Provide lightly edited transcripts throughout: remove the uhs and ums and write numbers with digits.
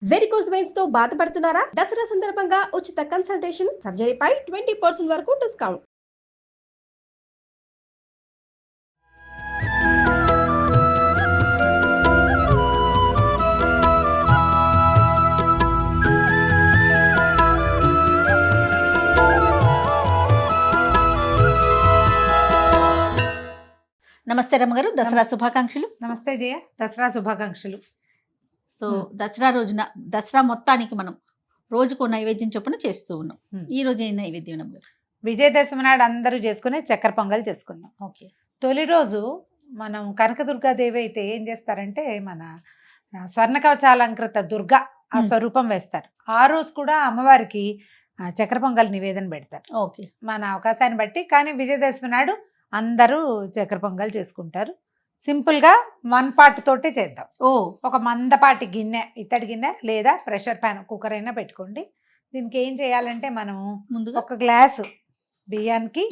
Varicose veins తో బాధపడుతున్నారా? దసరా సందర్భంగా ఉచిత కన్సల్టేషన్, సర్జరీపై 20% వరకు డిస్కౌంట్. నమస్తే రమ్మగారు, దసరా శుభాకాంక్షలు. నమస్తే జయ, దసరా శుభాకాంక్షలు. సో దసరా రోజున దసరా మొత్తానికి మనం రోజుకో నైవేద్యం చొప్పున చేస్తూ ఉన్నాం. ఈ రోజు ఏ నైవేద్యం రమ్మగారు? విజయదశమి నాడు అందరూ చేసుకునే చక్కెర పొంగల్ చేసుకుందాం. ఓకే. తొలి రోజు మనం కనకదుర్గాదేవి అయితే ఏం చేస్తారంటే మన స్వర్ణ కవచాలంకృత దుర్గా ఆ స్వరూపం వేస్తారు. ఆ రోజు కూడా అమ్మవారికి చక్కెర పొంగల్ నివేదన పెడతారు. ఓకే. మన అవకాశాన్ని బట్టి. కానీ విజయదశమి నాడు అందరూ చక్కెర పొంగల్ చేసుకుంటారు. సింపుల్గా 1 పార్ట్ తోటే చేద్దాం. ఒక మందపాటి గిన్నె, ఇత్తడి గిన్నె లేదా ప్రెషర్ ప్యాన్, కుక్కర్ అయినా పెట్టుకోండి. దీనికి ఏం చేయాలంటే మనము ముందుగా 1 గ్లాసు బియ్యానికి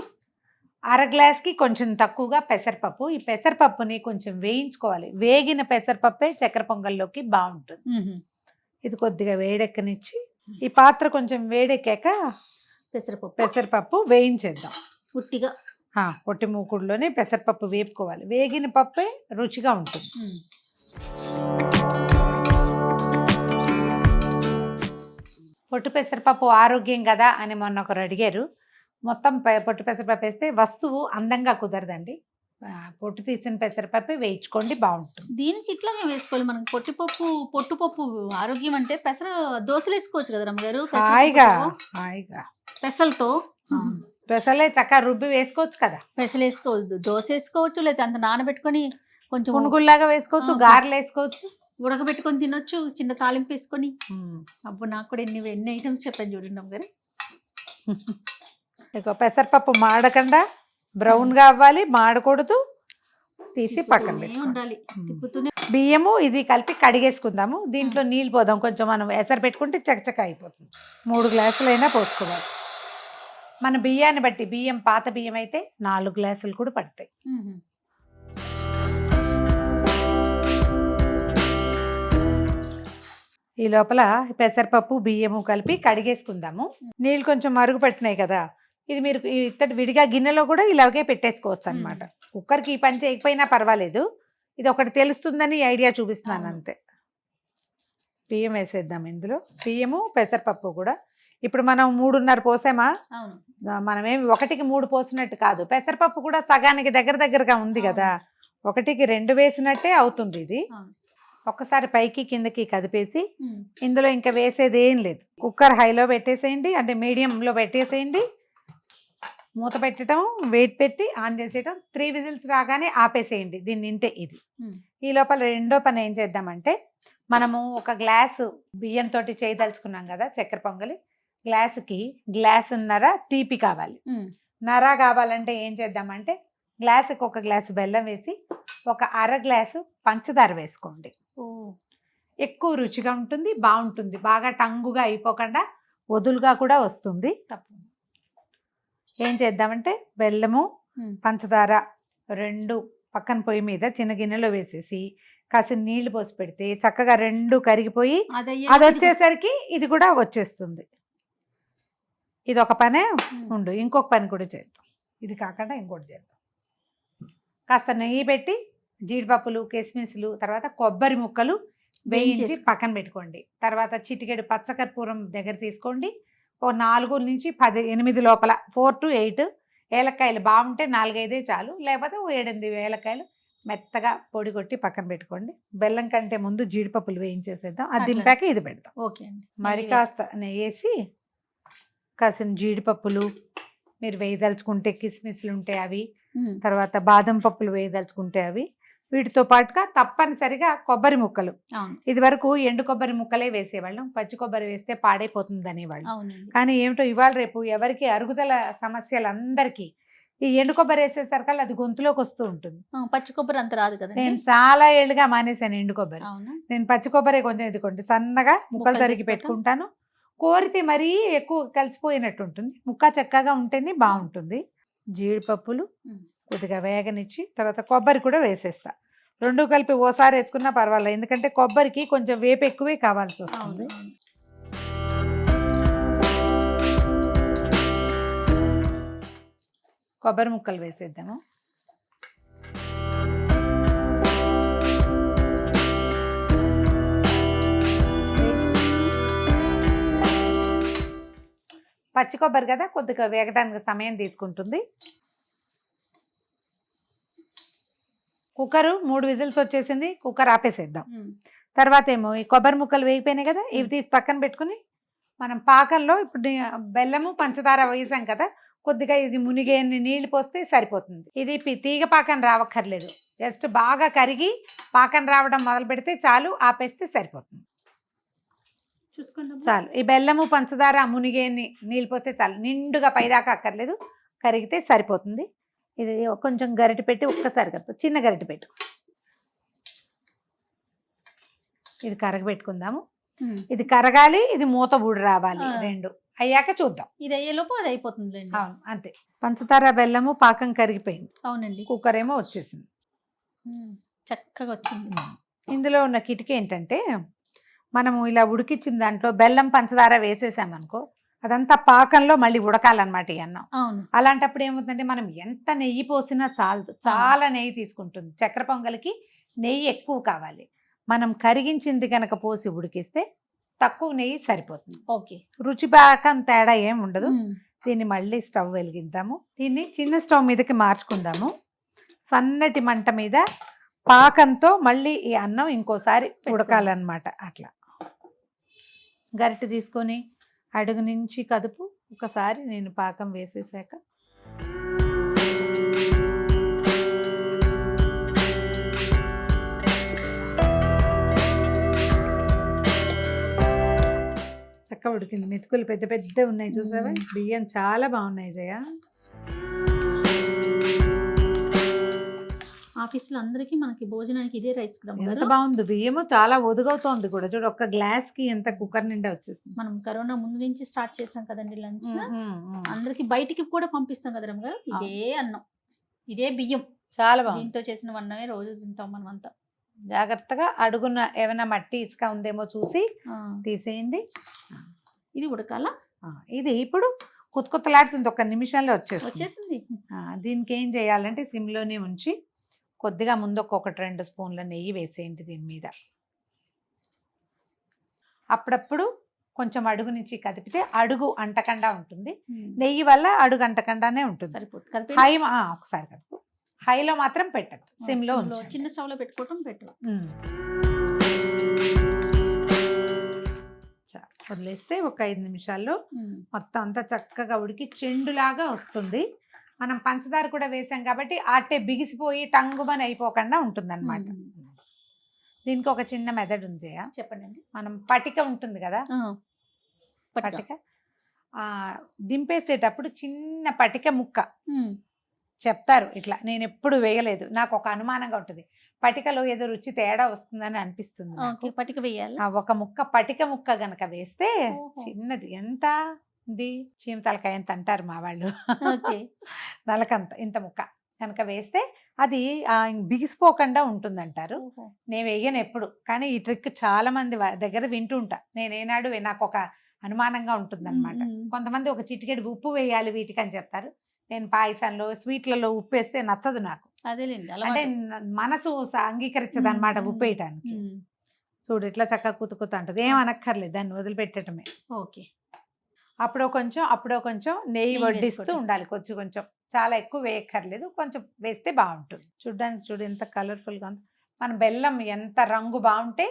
1/2 గ్లాస్కి కొంచెం తక్కువగా పెసరపప్పు. ఈ పెసరపప్పుని కొంచెం వేయించుకోవాలి. వేగిన పెసరపప్పే చక్కెర పొంగల్లోకి బాగుంటుంది. ఇది కొద్దిగా వేడెక్కనిచ్చి ఈ పాత్ర కొంచెం వేడెక్కాక పెసరపప్పు వేయించేద్దాం. పుట్టిగా పొట్టి మూకుడులోనే పెసరపప్పు వేపుకోవాలి. వేగిన పప్పే రుచిగా ఉంటుంది. పొట్టు పెసరపప్పు ఆరోగ్యం కదా అని మొన్న ఒకరు అడిగారు. మొత్తం పొట్టు పెసరపప్పు వేస్తే వస్తువు అందంగా కుదరదండి. పొట్టు తీసిన పెసరపప్పు వేయించుకోండి, బాగుంటుంది. దీనికి ఇట్లాగే వేసుకోవాలి. మనకి పొట్టుపప్పు ఆరోగ్యం అంటే పెసర దోశలు వేసుకోవచ్చు కదా రమ్మగారు. హాయిగా పెసలతో పెసలే చక్కగా రుబ్బి వేసుకోవచ్చు కదా. పెసలు వేసుకోవచ్చు, దోశ వేసుకోవచ్చు, లేదా అంత నానబెట్టుకొని కొంచెం పునుగుల్లాగా వేసుకోవచ్చు, గారెలు వేసుకోవచ్చు, ఉడకబెట్టుకొని తినొచ్చు, చిన్న తాలింపు వేసుకొని. అప్పుడు నాకు కూడా ఎన్ని ఐటమ్స్ చెప్పాను చూడండి అమ్మగారు. ఇక పెసరపప్పు మాడకుండా బ్రౌన్గా అవ్వాలి, మాడకూడదు. తీసి పక్కన ఉండాలి. తిప్పుతూనే బియ్యము ఇది కలిపి కడిగేసుకుందాము. దీంట్లో నీళ్ళు పోదాం. కొంచెం మనం ఎసరు పెట్టుకుంటే చకచక అయిపోతుంది. 3 గ్లాసులైనా పోసుకోవాలి. మన బియ్యాన్ని బట్టి. బియ్యం పాత బియ్యం అయితే 4 గ్లాసులు కూడా పడతాయి. ఈ లోపల పెసరపప్పు బియ్యము కలిపి కడిగేసుకుందాము. నీళ్ళు కొంచెం మరుగు పట్టినాయి కదా. ఇది మీరు ఇత్తడి విడిగా గిన్నెలో కూడా ఇలాగే పెట్టేసుకోవచ్చు అనమాట. కుక్కర్కి ఈ పని చేయకపోయినా పర్వాలేదు. ఇది ఒకటి తెలుస్తుందని ఐడియా చూపిస్తున్నాను అంతే. బియ్యం వేసేద్దాం ఇందులో. బియ్యము పెసరపప్పు కూడా. ఇప్పుడు మనం 3.5 పోసామా? మనమేమి 1కి 3 పోసినట్టు కాదు. పెసరపప్పు కూడా సగానికి దగ్గరగా ఉంది కదా. 1కి 2 వేసినట్టే అవుతుంది ఇది. ఒక్కసారి పైకి కిందకి కదిపేసి ఇందులో ఇంకా వేసేది ఏం లేదు. కుక్కర్ హైలో పెట్టేసేయండి, అంటే మీడియంలో పెట్టేసేయండి. మూత పెట్టడం, వెయిట్ పెట్టి ఆన్ చేసేయడం. 3 విజిల్స్ రాగానే ఆపేసేయండి దీన్ని. నింటే ఇది. ఈ లోపల రెండో పని ఏం చేద్దామంటే, మనము 1 గ్లాసు బియ్యంతో చేయదలుచుకున్నాం కదా చక్కెర పొంగలి. గ్లాసుకి గ్లాసున్నర తీపి కావాలి. నర కావాలంటే ఏం చేద్దామంటే, గ్లాసుకి 1 గ్లాసు బెల్లం వేసి 1/2 గ్లాసు పంచదార వేసుకోండి. ఎక్కువ రుచిగా ఉంటుంది, బాగుంటుంది. బాగా టంగుగా అయిపోకుండా వదులుగా కూడా వస్తుంది. ఏం చేద్దామంటే బెల్లము పంచదార 2 పక్కన పొయ్యి మీద చిన్న గిన్నెలో వేసేసి కాసిన నీళ్లు పోసి పెడితే చక్కగా 2 కరిగిపోయి అది వచ్చేసరికి ఇది కూడా వచ్చేస్తుంది. ఇది ఒక పనే ఉండు. ఇంకొక పని కూడా చేద్దాం. ఇది కాకుండా ఇంకోటి చేద్దాం. కాస్త నెయ్యి పెట్టి జీడిపప్పులు, కిస్మిస్లు, తర్వాత కొబ్బరి ముక్కలు వేయించి పక్కన పెట్టుకోండి. తర్వాత చిటికెడు పచ్చకర్పూరం దగ్గర తీసుకోండి. ఓ 4 నుంచి 8 లోపల 4 to 8 ఏలక్కాయలు. బాగుంటే 4-5 చాలు, లేకపోతే ఓ 7-8 ఏలక్కాయలు మెత్తగా పొడి కొట్టి పక్కన పెట్టుకోండి. బెల్లం కంటే ముందు జీడిపప్పులు వేయించేసేద్దాం. అది దింపాక ఇది పెడదాం. ఓకే అండి. మరి కాస్త నెయ్యేసి కాసిన జీడిపప్పులు మీరు వేయదలుచుకుంటే, కిస్మిస్లు ఉంటే అవి, తర్వాత బాదం పప్పులు వేయదలుచుకుంటే అవి. వీటితో పాటుగా తప్పనిసరిగా కొబ్బరి ముక్కలు. ఇది వరకు ఎండు కొబ్బరి ముక్కలే వేసేవాళ్ళం. పచ్చి కొబ్బరి వేస్తే పాడైపోతుంది అనేవాళ్ళు. కానీ ఏమిటో ఇవాళ రేపు ఎవరికి అరుగుదల సమస్యలు అందరికీ ఈ ఎండు కొబ్బరి వేసేసరికల్లా అది గొంతులోకి వస్తూ ఉంటుంది. పచ్చి కొబ్బరి అంత రాదు కదా. నేను చాలా ఏళ్ళుగా మానేశాను ఎండు కొబ్బరి. నేను పచ్చి కొబ్బరి కొంచెం ఎదుకుంటే సన్నగా ముక్కలు తరిగి పెట్టుకుంటాను. కోరితే మరీ ఎక్కువ కలిసిపోయినట్టు ఉంటుంది. ముక్క చక్కగా ఉంటేనే బాగుంటుంది. జీడిపప్పులు కొద్దిగా వేగనిచ్చి తర్వాత కొబ్బరి కూడా వేసేస్తా. రెండు కలిపి ఓసారి వేసుకున్నా పర్వాలేదు, ఎందుకంటే కొబ్బరికి కొంచెం వేపు ఎక్కువే కావాల్సి అవును వస్తుంది. అవును. కొబ్బరి ముక్కలు వేసేద్దాము. పచ్చి కొబ్బరి కదా, కొద్దిగా వేగడానికి సమయం తీసుకుంటుంది. కుక్కరు 3 విజిల్స్ వచ్చేసింది, కుక్కర్ ఆపేసేద్దాం. తర్వాత ఏమో ఈ కొబ్బరి ముక్కలు వేగిపోయినాయి కదా, ఇవి తీసి పక్కన పెట్టుకుని మనం పాకంలో ఇప్పుడు బెల్లము పంచదార వేసాం కదా, కొద్దిగా ఇది మునిగే నీళ్ళు పోస్తే సరిపోతుంది. ఇది తీగ పాకం రావక్కర్లేదు, జస్ట్ బాగా కరిగి పాకం రావడం మొదలు పెడితే చాలు, ఆపేస్తే సరిపోతుంది. చూసుకోండి. చాలు, ఈ బెల్లము పంచదార మునిగే నీళ్ళు పోస్తే చాలు, నిండుగా పైదాకా అక్కర్లేదు, కరిగితే సరిపోతుంది. ఇది కొంచెం గరిటె పెట్టి ఒక్కసారి కదా, చిన్న గరిటె పెట్టు, ఇది కరగబెట్టుకుందాము. ఇది కరగాలి, ఇది మూత బూడి రావాలి, రెండు అయ్యాక చూద్దాం. ఇది అయ్యేలోపు అది అయిపోతుంది. అవును అంతే. పంచదార బెల్లము పాకం కరిగిపోయింది. అవునండి. కుక్కర్ ఏమో వచ్చేసింది, చక్కగా వచ్చింది. ఇందులో ఉన్న కిటికీ ఏంటంటే, మనము ఇలా ఉడికిచ్చిన దాంట్లో బెల్లం పంచదార వేసేసామనుకో, అదంతా పాకంలో మళ్ళీ ఉడకాలన్నమాట ఈ అన్నం. అవును. అలాంటప్పుడు ఏమవుతుందంటే మనం ఎంత నెయ్యి పోసినా చాలదు, చాలా నెయ్యి తీసుకుంటుంది. చక్కెర పొంగలికి నెయ్యి ఎక్కువ కావాలి. మనం కరిగించింది కనుక పోసి ఉడికిస్తే తక్కువ నెయ్యి సరిపోతుంది. ఓకే. రుచి పాకం తేడా ఏం ఉండదు. దీన్ని మళ్ళీ స్టవ్ వెలిగిద్దాము. దీన్ని చిన్న స్టవ్ మీదకి మార్చుకుందాము. సన్నటి మంట మీద పాకంతో మళ్ళీ ఈ అన్నం ఇంకోసారి ఉడకాలన్నమాట. అట్లా గరిటె తీసుకొని అడుగు నుంచి కదుపు. ఒకసారి నేను పాకం వేసేసాక చక్కగా ఉడికింది. మెతుకులు పెద్ద పెద్ద ఉన్నాయి చూసావా, బియ్యం చాలా బాగున్నాయి జయ. ఆఫీసులో అందరికి మనకి భోజనానికి ఇదే రైస్ ఎంత బాగుంది, బియ్యము చాలా ఒదుగవుతోంది కూడా. చూడు, ఒక్క గ్లాస్ కి ఎంత కుక్కర్ నిండా వచ్చేసింది. మనం కరోనా ముందు నుంచి స్టార్ట్ చేసాం కదండి లంచ్. అందరికి బయటికి కూడా పంపిస్తాం కదా రమ్మ గారు. ఇదే అన్నం, ఇదే బియ్యం, చాలా బాగుంది. దీంతో చేసిన అన్నమే రోజు తింటాం మనం అంతా. జాగ్రత్తగా అడుగున ఏమైనా మట్టి ఇసుక ఉందేమో చూసి తీసేయండి. ఇది ఉడకాల. ఇది ఇప్పుడు కుతకుతలాడుతుంది, 1 నిమిషంలో వచ్చేసింది. దీనికి ఏం చేయాలంటే సిమ్లోనే ఉంచి కొద్దిగా ముందు 1-2 స్పూన్ల నెయ్యి వేసేయండి దీని మీద. అప్పుడప్పుడు కొంచెం అడుగు నుంచి కదిపితే అడుగు అంటకుండా ఉంటుంది. నెయ్యి వల్ల అడుగు అంటకుండానే ఉంటుంది. సరిపోతుంది. హై ఒకసారి కదుపు, హైలో మాత్రం పెట్టద్దు, సిమ్లో చిన్న స్టవ్ లో పెట్టుకోవటం బెటర్. వదిలేస్తే ఒక 5 నిమిషాల్లో మొత్తం అంతా చక్కగా ఉడికి చెండులాగా వస్తుంది. మనం పంచదార కూడా వేసాం కాబట్టి ఆటే బిగిసిపోయి టంగుమని అయిపోకుండా ఉంటుంది అనమాట. దీనికి ఒక చిన్న మెథడ్ ఉంది. చెప్పండి. మనం పటిక ఉంటుంది కదా, పటిక దింపేసేటప్పుడు చిన్న పటిక ముక్క చెప్తారు ఇట్లా. నేను ఎప్పుడు వేయలేదు, నాకు ఒక అనుమానంగా ఉంటుంది. పటికలో ఏదో రుచి తేడా వస్తుందని అనిపిస్తుంది. పటిక వేయాలి. ఒక ముక్క పటిక ముక్క గనక వేస్తే చిన్నది, ఎంత ఇది చీమతలకాయ ఎంత అంటారు మా వాళ్ళు, నలకంత ఇంత ముక్క కనుక వేస్తే అది బిగిసిపోకుండా ఉంటుందంటారు. నేను వేయను ఎప్పుడు, కానీ ఈ ట్రిక్ చాలా మంది దగ్గర వింటూ ఉంటా. నేనేనాడు నాకు ఒక అనుమానంగా ఉంటుంది అనమాట. కొంతమంది ఒక చిటికెడు ఉప్పు వేయాలి వీటికి అని చెప్తారు. నేను పాయసంలో స్వీట్లలో ఉప్పు వేస్తే నచ్చదు నాకు. అదేలేండి, అంటే మనసు అంగీకరించదు అనమాట ఉప్పు వేయటానికి. చూడు ఇట్లా చక్కగా కుతుకుతా ఉంటుంది, ఏం అనక్కర్లేదు, దాన్ని వదిలిపెట్టడమే. ఓకే. అప్పుడో కొంచెం నెయ్యి వడ్డిస్తూ ఉండాలి. కొంచెం చాలా ఎక్కువ వేయక్కర్లేదు, కొంచెం వేస్తే బాగుంటుంది. చూడ్డానికి చూడు ఎంత కలర్ఫుల్గా ఉంది. మన బెల్లం ఎంత రంగు బాగుంటే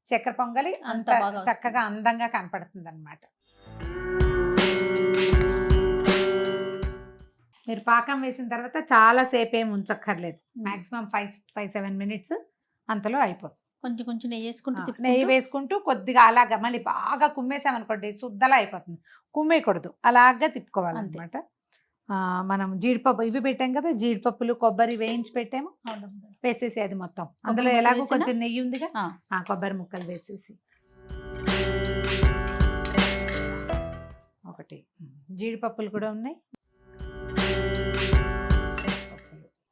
చక్కెర పొంగలి అంత చక్కగా అందంగా కనపడుతుంది అనమాట. మీరు పాకం వేసిన తర్వాత చాలా సేపు ఏమి ఉంచక్కర్లేదు, మాక్సిమం 5-7 మినిట్స్ అంతలో అయిపోతుంది. కొంచెం నెయ్యి వేసుకుంటూ కొద్దిగా అలాగా మళ్ళీ బాగా కుమ్మేసామనుకోండి శుద్ధలా అయిపోతుంది. కుమ్మేయకూడదు, అలాగా తిప్పుకోవాలన్నమాట. మనం జీడిపప్పు ఇవి పెట్టాం కదా, జీడిపప్పులు కొబ్బరి వేయించి పెట్టాము, వేసేసి అది మొత్తం అందులో ఎలాగో కొంచెం నెయ్యి ఉందిగా, కొబ్బరి ముక్కలు వేసేసి ఒకటి జీడిపప్పులు కూడా ఉన్నాయి,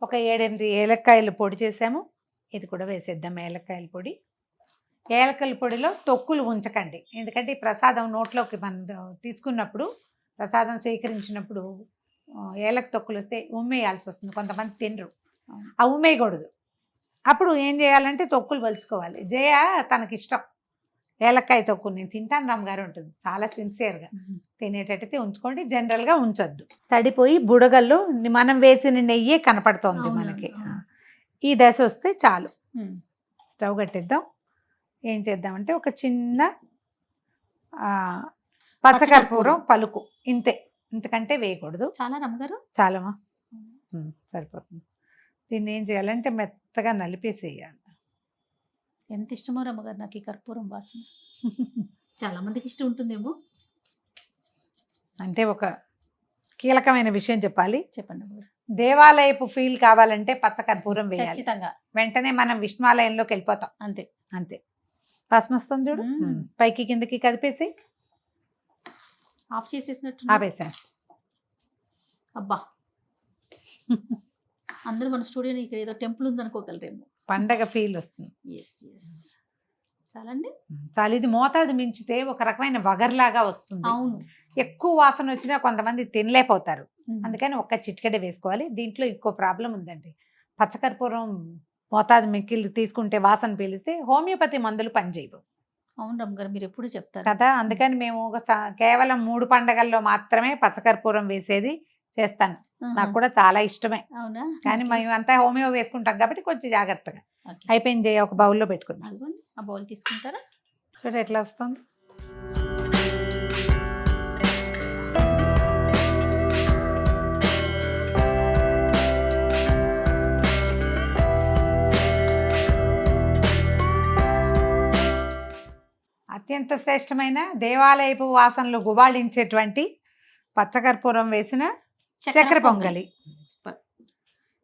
ఒక 7-8 ఏలక్కాయలు పొడి చేసాము, ఇది కూడా వేసేద్దాం ఏలక్కాయల పొడి. ఏలకల పొడిలో తొక్కులు ఉంచకండి, ఎందుకంటే ఈ ప్రసాదం నోట్లోకి మనం తీసుకున్నప్పుడు ప్రసాదం స్వీకరించినప్పుడు ఏలక తొక్కులు వస్తే ఉమ్మేయాల్సి వస్తుంది, కొంతమంది తినరు, ఆ ఉమ్మేయకూడదు. అప్పుడు ఏం చేయాలంటే తొక్కులు వలుచుకోవాలి. జయ తనకి ఇష్టం ఏలక్కాయ తొక్కు, నేను తింటాను రమ్మగారు ఉంటుంది, చాలా సిన్సియర్గా తినేటట్టయితే ఉంచుకోండి, జనరల్గా ఉంచొద్దు. తడిపోయి బుడగల్లో మనం వేసిన నెయ్యే కనపడుతోంది మనకి. ఈ దశ వస్తే చాలు. స్టవ్ కట్టేద్దాం. ఏం చేద్దామంటే ఒక చిన్న పచ్చకర్పూరం పలుకు, ఇంతే, ఇంతకంటే వేయకూడదు. చాలా రమ్మగారు, చాలమా, సరిపోతుంది. దీన్ని ఏం చేయాలంటే మెత్తగా నలిపేసేయాలి. ఎంత ఇష్టమో రమ్మగారు నాకు ఈ కర్పూరం వాసన. చాలా మందికి ఇష్టం ఉంటుందేమో. అంటే ఒక కీలకమైన విషయం చెప్పాలి. చెప్పండి అమ్మగారు. దేవాలయపు ఫీల్ కావాలంటే పచ్చకర్పూరం వేయాలి. ఖచ్చితంగా. వెంటనే మనం విష్ణువాలయంలోకి వెళ్ళిపోతాం. అంతే అంతే. వాసన వస్తుంది చూడు. పైకి కిందకి కదిపేసి ఆఫ్ చేసేసినట్టు ఆపేసాను. అబ్బా, అందరూ మన స్టూడియోని ఇక్కడ ఏదో టెంపుల్ ఉంది అనుకోగలరేమో. పండగ ఫీల్ వస్తుంది. చాలండి. చాలా. ఇది మోతాదు మించితే ఒక రకమైన వగర్లాగా వస్తుంది. అవును, ఎక్కువ వాసన వచ్చినా కొంతమంది తినలేకపోతారు, అందుకని ఒక్క చిటికెడ వేసుకోవాలి. దీంట్లో ఇంకో ప్రాబ్లం ఉందండి, పచ్చకర్పూరం మోతాదు మిక్కిలు తీసుకుంటే వాసన పీలిస్తే హోమియోపతి మందులు పనిచేయవు. అవును రమ్మగారు, మీరు ఎప్పుడు చెప్తారు కదా, అందుకని మేము కేవలం 3 పండగల్లో మాత్రమే పచ్చకర్పూరం వేసేది చేస్తాను. నాకు కూడా చాలా ఇష్టమే. అవునా? కానీ మేమంతా హోమియో వేసుకుంటాం కాబట్టి కొంచెం జాగ్రత్తగా. అయిపోయింది, ఒక బౌల్లో పెట్టుకుందాం. ఆ బౌల్ తీసుకుంటారా? చూడ ఎట్లా వస్తుంది. అత్యంత శ్రేష్టమైన దేవాలయపు వాసనలు గుబాళించేటువంటి పచ్చకర్పూరం వేసిన చక్కెర పొంగలి.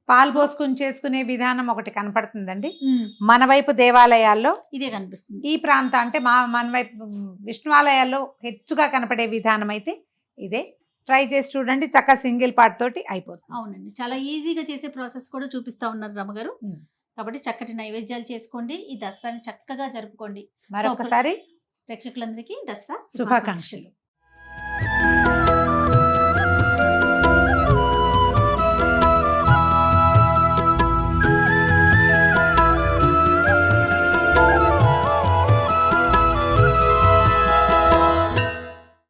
పాలు పోసుకుని చేసుకునే విధానం ఒకటి కనపడుతుందండి మన వైపు దేవాలయాల్లో, ఇదే కనిపిస్తుంది. ఈ ప్రాంతం అంటే మన వైపు విష్ణువాలయాల్లో హెచ్చుగా కనపడే విధానం అయితే ఇదే. ట్రై చేసి చూడండి, చక్కగా సింగిల్ పార్ట్ తోటి అయిపోతుంది. అవునండి, చాలా ఈజీగా చేసే ప్రాసెస్ కూడా చూపిస్తా ఉన్నారు రమ్మగారు. కాబట్టి చక్కటి నైవేద్యాలు చేసుకోండి, ఈ దసరాని చక్కగా జరుపుకోండి. మరొకసారి ప్రేక్షకులందరికీ దసరా శుభాకాంక్షలు.